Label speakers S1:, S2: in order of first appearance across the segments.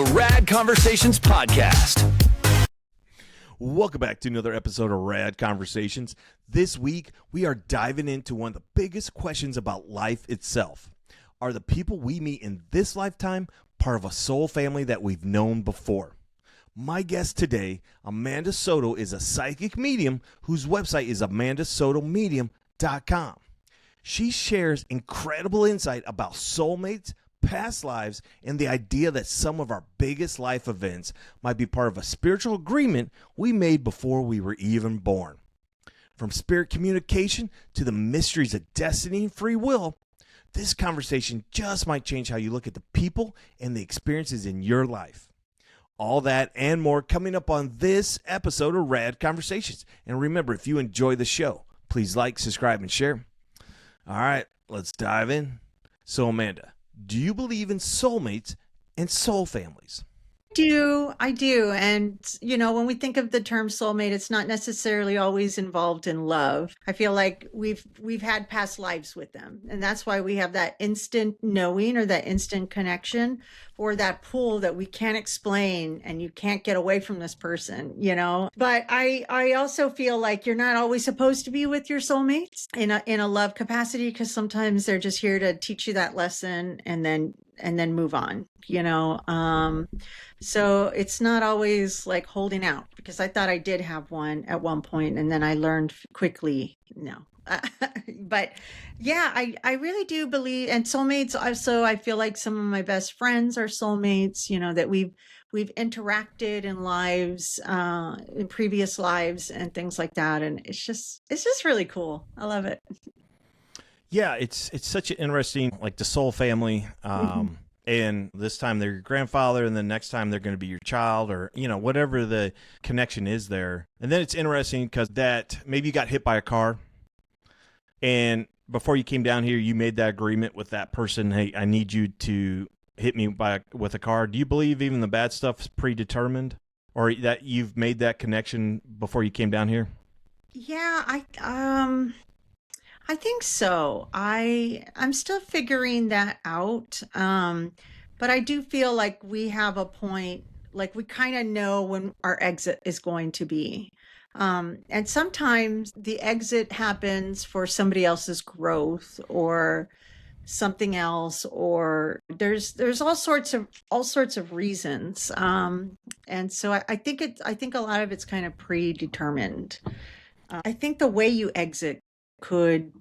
S1: the Rad Conversations podcast.
S2: Welcome back to another episode of Rad Conversations. This week, we are diving into one of the biggest questions about life itself. Are the people we meet in this lifetime part of a soul family that we've known before? My guest today, Amanda Soto, is a psychic medium whose website is amandasotomedium.com. She shares incredible insight about soulmates, past lives, and the idea that some of our biggest life events might be part of a spiritual agreement we made before we were even born. From spirit communication to the mysteries of destiny and free will, this conversation just might change how you look at the people and the experiences in your life. All that and more coming up on this episode of Rad Conversations. And remember, if you enjoy the show, please like, subscribe, and share. All right, let's dive in. So, Amanda, do you believe in soulmates and soul families?
S3: I do. And, when we think of the term soulmate, it's not necessarily always involved in love. I feel like we've had past lives with them. And that's why we have that instant knowing or that instant connection or that pull that we can't explain and you can't get away from this person, But I also feel like you're not always supposed to be with your soulmates in a love capacity, because sometimes they're just here to teach you that lesson and then move on, So it's not always like holding out, because I thought I did have one at one point and then I learned quickly, no. But yeah, I really do believe, and soulmates also, I feel like some of my best friends are soulmates, that we've interacted in lives, in previous lives and things like that. And it's just really cool. I love it.
S2: Yeah, it's such an interesting, like the soul family. And this time they're your grandfather, and then next time they're going to be your child, or, whatever the connection is there. And then it's interesting because that maybe you got hit by a car, and before you came down here, you made that agreement with that person. Hey, I need you to hit me with a car. Do you believe even the bad stuff is predetermined, or that you've made that connection before you came down here?
S3: Yeah, I think so. I'm still figuring that out. But I do feel like we have a point, like we kind of know when our exit is going to be. And sometimes the exit happens for somebody else's growth or something else, or there's all sorts of reasons. And so I think a lot of it's kind of predetermined. I think the way you exit could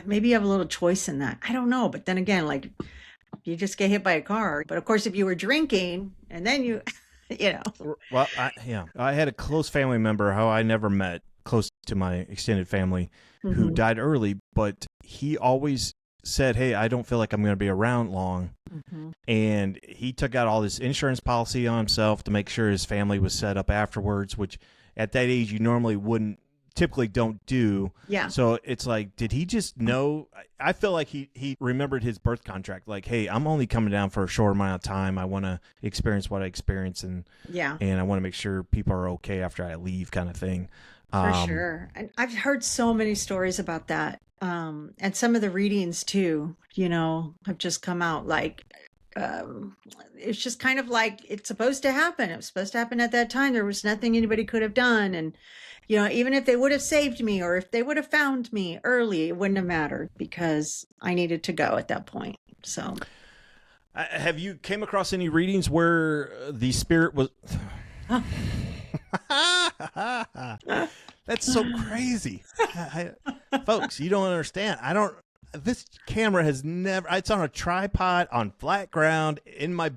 S3: maybe have a little choice in that. I don't know. But then again, like you just get hit by a car. But of course, if you were drinking and then you,
S2: Well, I had a close family member who I never met, close to my extended family, who died early, but he always said, hey, I don't feel like I'm going to be around long. And he took out all this insurance policy on himself to make sure his family was set up afterwards, which at that age you normally typically don't do.
S3: Yeah.
S2: So it's like, did he just know? I feel like he remembered his birth contract. Like, hey, I'm only coming down for a short amount of time. I want to experience what I experience, and I want to make sure people are okay after I leave, kind of thing.
S3: For sure. And I've heard so many stories about that. And some of the readings too, have just come out like, it's just kind of like it's supposed to happen. It was supposed to happen at that time. There was nothing anybody could have done. And, even if they would have saved me or if they would have found me early, it wouldn't have mattered because I needed to go at that point. So
S2: have you came across any readings where the spirit was... That's so crazy. Folks, you don't understand. This camera has never, it's on a tripod on flat ground in my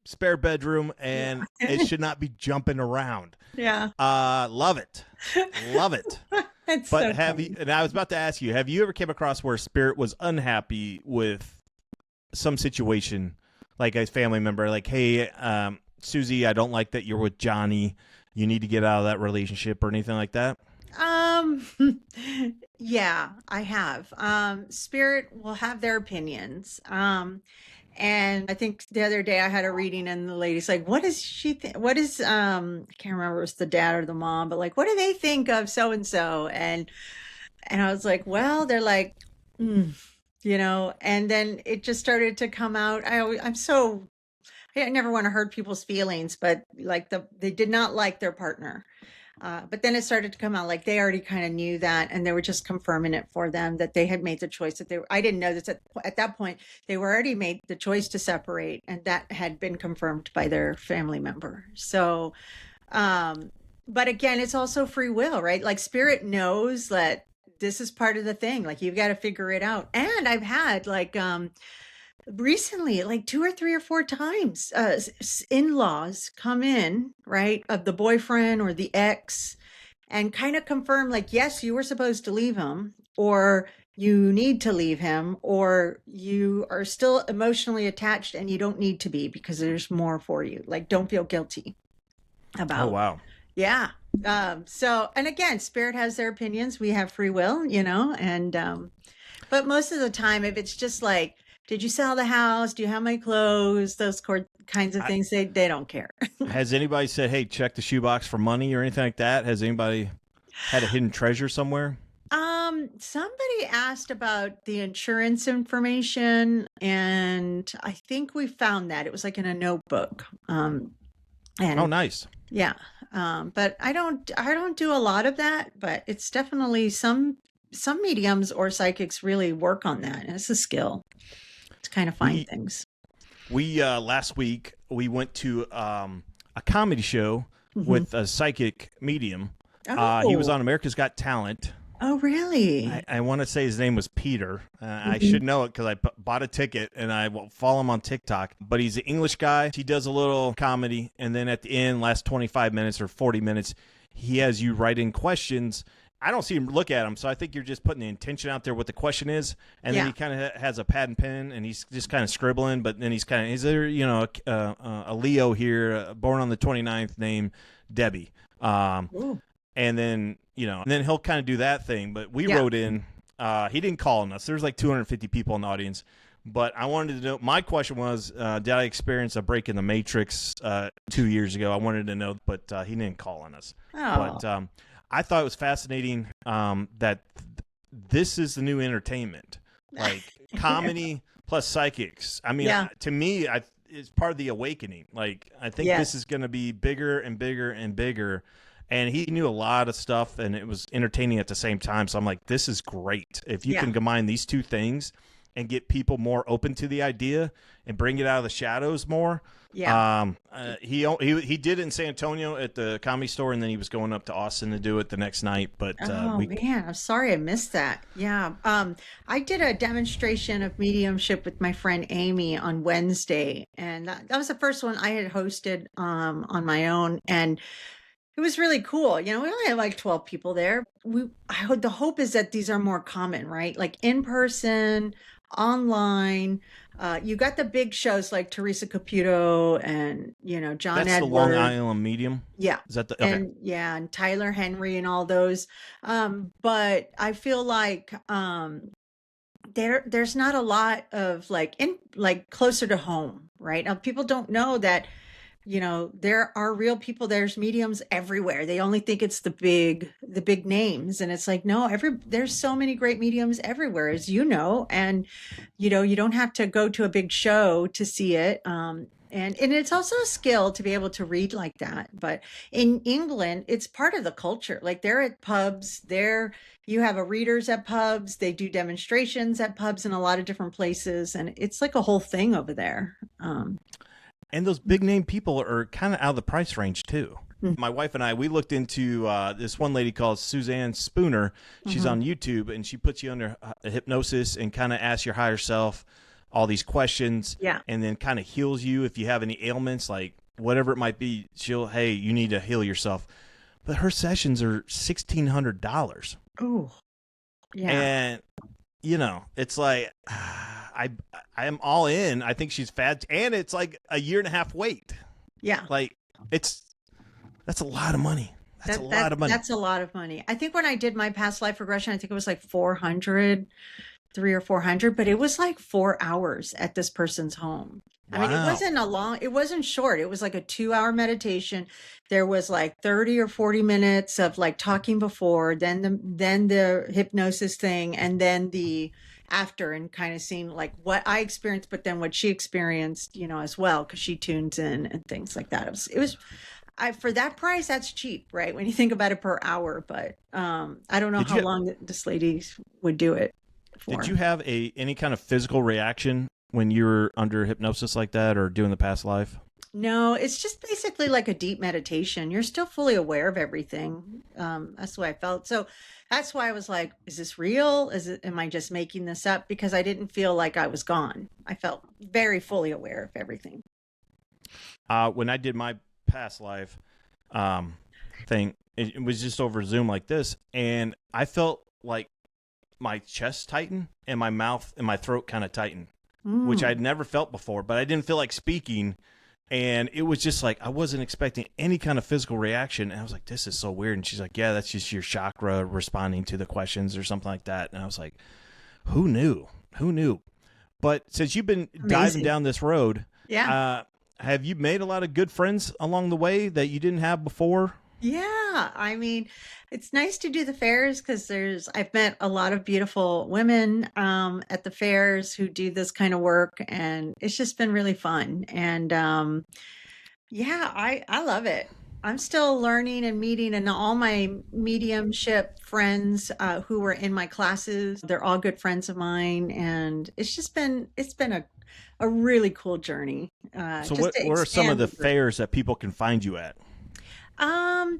S2: spare bedroom, and it should not be jumping around.
S3: Yeah.
S2: Love it. Love it.
S3: But
S2: so and I was about to ask you, have you ever came across where spirit was unhappy with some situation, like a family member, like, hey, Susie, I don't like that you're with Johnny. You need to get out of that relationship, or anything like that?
S3: Yeah, I have. Spirit will have their opinions. And I think the other day I had a reading and the lady's like, what does she think? What is, I can't remember if it was the dad or the mom, but like, what do they think of so-and-so? And I was like, well, they're like, and then it just started to come out. I never want to hurt people's feelings, but like they did not like their partner. But then it started to come out like they already kind of knew that, and they were just confirming it for them that they had made the choice that I didn't know this at that point. They were already made the choice to separate, and that had been confirmed by their family member. So, but again, it's also free will, right? Like spirit knows that this is part of the thing. Like you've got to figure it out. And I've had like, recently, like 2 or 3 or 4 times, in-laws come in, right, of the boyfriend or the ex, and kind of confirm, like, yes, you were supposed to leave him, or you need to leave him, or you are still emotionally attached and you don't need to be because there's more for you. Like, don't feel guilty
S2: Oh,
S3: about.
S2: wow.
S3: Yeah. So, and again, spirit has their opinions. We have free will, and but most of the time, if it's just like, did you sell the house? Do you have my clothes? Those kinds of things, they don't care.
S2: Has anybody said, hey, check the shoebox for money or anything like that? Has anybody had a hidden treasure somewhere?
S3: Somebody asked about the insurance information, and I think we found that it was like in a notebook. And
S2: Oh, nice.
S3: yeah. But I don't do a lot of that, but it's definitely some mediums or psychics really work on that. And it's a skill to kind of find things.
S2: We last week we went to a comedy show with a psychic medium. He was on America's Got Talent.
S3: Oh, really?
S2: I want to say his name was Peter. I should know it because I bought a ticket and I follow him on TikTok. But he's an English guy. He does a little comedy. And then at the end, last 25 minutes or 40 minutes, he has you write in questions. I don't see him look at them, so I think you're just putting the intention out there what the question is, and then he kind of has a pad and pen, and he's just kind of scribbling, but then is there, a Leo here, born on the 29th, named Debbie. And then, and then he'll kind of do that thing, but we wrote in, he didn't call on us. There's like 250 people in the audience, but I wanted to know, my question was, did I experience a break in the Matrix 2 years ago? I wanted to know, but he didn't call on us.
S3: Oh.
S2: But I thought it was fascinating that this is the new entertainment, like comedy plus psychics. I mean, to me, it's part of the awakening. Like, I think this is going to be bigger and bigger and bigger. And he knew a lot of stuff, and it was entertaining at the same time. So I'm like, this is great. If you can combine these two things and get people more open to the idea and bring it out of the shadows more. Yeah. He did it in San Antonio at the Comedy Store, and then he was going up to Austin to do it the next night. But
S3: man, I'm sorry I missed that. Yeah. I did a demonstration of mediumship with my friend Amy on Wednesday, and that was the first one I had hosted on my own, and it was really cool. We only had like 12 people there. The hope is that these are more common, right? Like in person, online. You got the big shows like Teresa Caputo and John
S2: that's
S3: Edward.
S2: The Long Island medium.
S3: Yeah.
S2: Is that the okay.
S3: And Tyler Henry and all those. But I feel like there's not a lot of like closer to home, right? Now, people don't know that there are real people. There's mediums everywhere. They only think it's the big names. And it's like, no, there's so many great mediums everywhere, as and, you don't have to go to a big show to see it. And it's also a skill to be able to read like that. But in England, it's part of the culture. Like they're at pubs you have a readers at pubs. They do demonstrations at pubs in a lot of different places. And it's like a whole thing over there.
S2: And those big name people are kind of out of the price range too. My wife and I, we looked into this one lady called Suzanne Spooner. She's on YouTube, and she puts you under hypnosis and kind of asks your higher self all these questions. Yeah. And then kind of heals you if you have any ailments, like whatever it might be. Hey, you need to heal yourself. But her sessions are $1,600.
S3: Oh, yeah.
S2: And it's like I am all in. I think she's fat, and it's like a 1.5 year wait. Yeah, like that's a lot of money. That's a lot of money.
S3: That's a lot of money. I think when I did my past life regression, I think it was like 300 or 400, but it was like 4 hours at this person's home. Wow. I mean, it wasn't short. It was like a 2-hour meditation. There was like 30 or 40 minutes of like talking before, then the hypnosis thing, and then the after and kind of seeing like what I experienced, but then what she experienced, as well, because she tunes in and things like that. For that price, that's cheap, right? When you think about it per hour, but I don't know
S2: Did
S3: how
S2: you
S3: long this lady would do it for.
S2: did you have any kind of physical reaction when you were under hypnosis like that or doing the past life?
S3: No, it's just basically like a deep meditation. You're still fully aware of everything. That's the way I felt. So that's why I was like, is this real? Am I just making this up? Because I didn't feel like I was gone. I felt very fully aware of everything.
S2: When I did my past life thing, it was just over Zoom like this, and I felt like my chest tighten and my mouth and my throat kind of tighten, which I'd never felt before, but I didn't feel like speaking. And it was just like, I wasn't expecting any kind of physical reaction. And I was like, this is so weird. And she's like, yeah, that's just your chakra responding to the questions or something like that. And I was like, who knew? Who knew? But since you've been diving down this road, have you made a lot of good friends along the way that you didn't have before?
S3: Yeah, I mean, it's nice to do the fairs because I've met a lot of beautiful women at the fairs who do this kind of work, and it's just been really fun. And yeah, I love it. I'm still learning and meeting, and all my mediumship friends who were in my classes, they're all good friends of mine, and it's been a really cool journey.
S2: So
S3: Just to
S2: what are some of
S3: expand
S2: the
S3: the group.
S2: fairs that people can find you at?
S3: Um,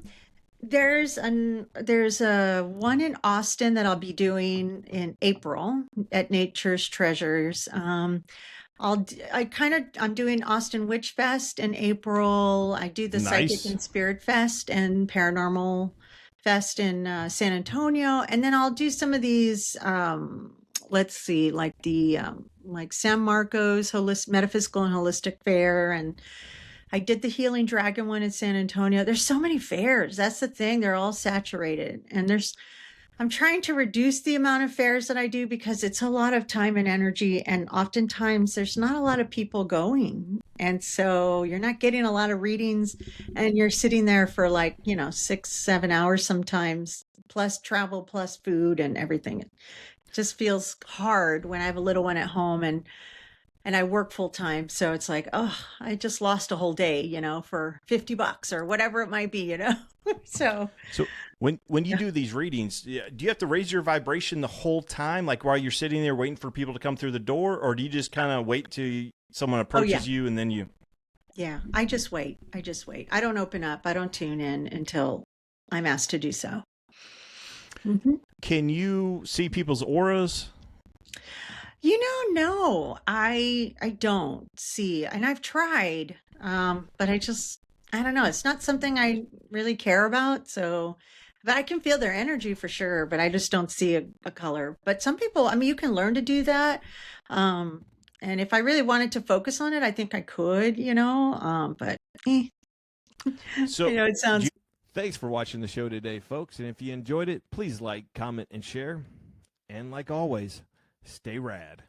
S3: there's a one in Austin that I'll be doing in April at Nature's Treasures. I'm doing Austin Witch Fest in April. I do the Psychic
S2: Nice.
S3: and Spirit Fest and Paranormal Fest in San Antonio, and then I'll do some of these. Let's see, like San Marcos Metaphysical and Holistic Fair, and I did the Healing Dragon one in San Antonio. There's so many fairs. That's the thing. They're all saturated. And I'm trying to reduce the amount of fairs that I do because it's a lot of time and energy. And oftentimes there's not a lot of people going. And so you're not getting a lot of readings and you're sitting there for 6-7 hours sometimes, plus travel, plus food and everything. It just feels hard when I have a little one at home and I work full time. So it's like, oh, I just lost a whole day, for $50 or whatever it might be. So
S2: when you do these readings, do you have to raise your vibration the whole time, like while you're sitting there waiting for people to come through the door, or do you just kind of wait till someone approaches you and then you?
S3: Yeah, I just wait. I don't open up. I don't tune in until I'm asked to do so. Mm-hmm.
S2: Can you see people's auras?
S3: No, I don't see, and I've tried, but I don't know. It's not something I really care about. So, but I can feel their energy for sure, but I just don't see a color. But some people, I mean, you can learn to do that. And if I really wanted to focus on it, I think I could, but
S2: So
S3: it sounds.
S2: thanks for watching the show today, folks. And if you enjoyed it, please like, comment, and share. And like always, stay rad.